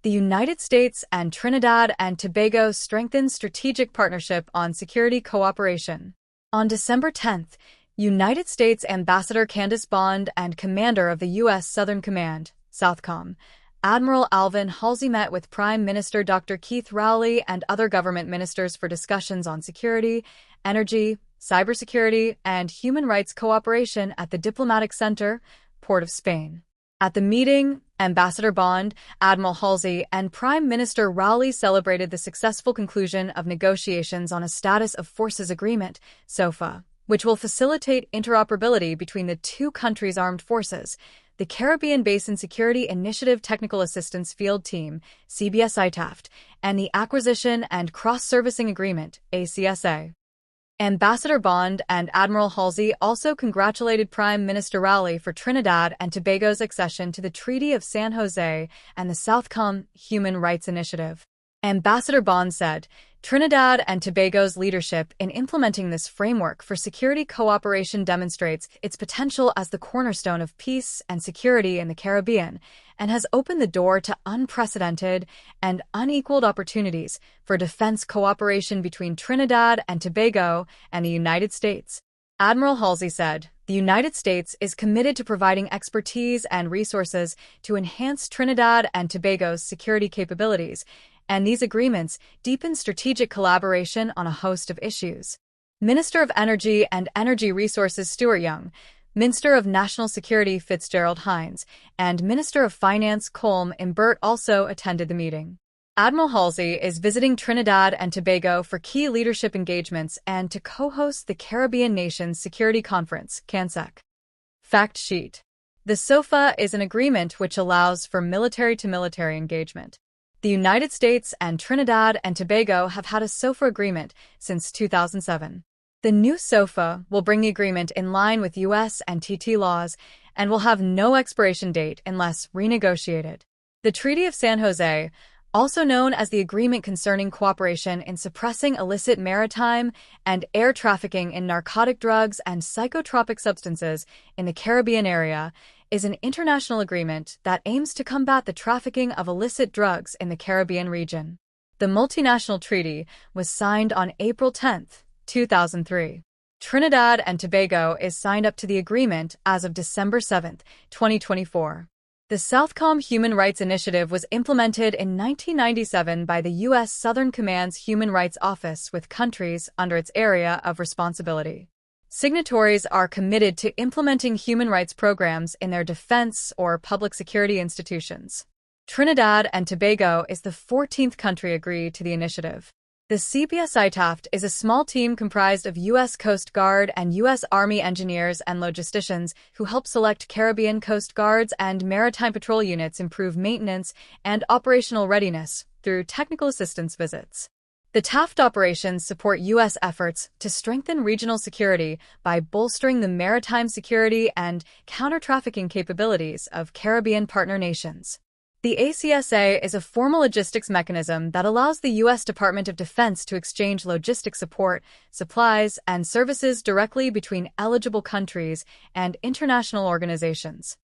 The United States and Trinidad and Tobago strengthen strategic partnership on security cooperation. On December 10th, United States Ambassador Candace Bond and Commander of the U.S. Southern Command, Southcom, Admiral Alvin Halsey met with Prime Minister Dr. Keith Rowley and other government ministers for discussions on security, energy, cybersecurity, and human rights cooperation at the Diplomatic Center, Port of Spain. At the meeting, Ambassador Bond, Admiral Halsey, and Prime Minister Rowley celebrated the successful conclusion of negotiations on a Status of Forces Agreement, SOFA, which will facilitate interoperability between the two countries' armed forces. The Caribbean Basin Security Initiative Technical Assistance Field Team, CBS-ITAFT, and the Acquisition and Cross-Servicing Agreement, ACSA. Ambassador Bond and Admiral Halsey also congratulated Prime Minister Rowley for Trinidad and Tobago's accession to the Treaty of San Jose and the Southcom Human Rights Initiative. Ambassador Bond said, Trinidad and Tobago's leadership in implementing this framework for security cooperation demonstrates its potential as the cornerstone of peace and security in the Caribbean and has opened the door to unprecedented and unequaled opportunities for defense cooperation between Trinidad and Tobago and the United States. Admiral Halsey said, the United States is committed to providing expertise and resources to enhance Trinidad and Tobago's security capabilities, and these agreements deepen strategic collaboration on a host of issues. Minister of Energy and Energy Resources Stuart Young, Minister of National Security Fitzgerald Hines, and Minister of Finance Colm Imbert also attended the meeting. Admiral Halsey is visiting Trinidad and Tobago for key leadership engagements and to co-host the Caribbean Nations Security Conference, CANSEC. Fact sheet. The SOFA is an agreement which allows for military-to-military engagement. The United States and Trinidad and Tobago have had a SOFA agreement since 2007. The new SOFA will bring the agreement in line with U.S. and TT laws and will have no expiration date unless renegotiated. The Treaty of San Jose, also known as the Agreement Concerning Cooperation in Suppressing Illicit Maritime and Air Trafficking in Narcotic Drugs and Psychotropic Substances in the Caribbean area, is an international agreement that aims to combat the trafficking of illicit drugs in the Caribbean region. The multinational treaty was signed on April 10, 2003. Trinidad and Tobago is signed up to the agreement as of December 7, 2024. The Southcom Human Rights Initiative was implemented in 1997 by the U.S. Southern Command's Human Rights Office with countries under its area of responsibility. Signatories are committed to implementing human rights programs in their defense or public security institutions. Trinidad and Tobago is the 14th country agreed to the initiative. The CBS-ITAFT is a small team comprised of U.S. Coast Guard and U.S. Army engineers and logisticians who help select Caribbean Coast Guards and Maritime Patrol units improve maintenance and operational readiness through technical assistance visits. The TAFT operations support U.S. efforts to strengthen regional security by bolstering the maritime security and counter-trafficking capabilities of Caribbean partner nations. The ACSA is a formal logistics mechanism that allows the U.S. Department of Defense to exchange logistic support, supplies, and services directly between eligible countries and international organizations.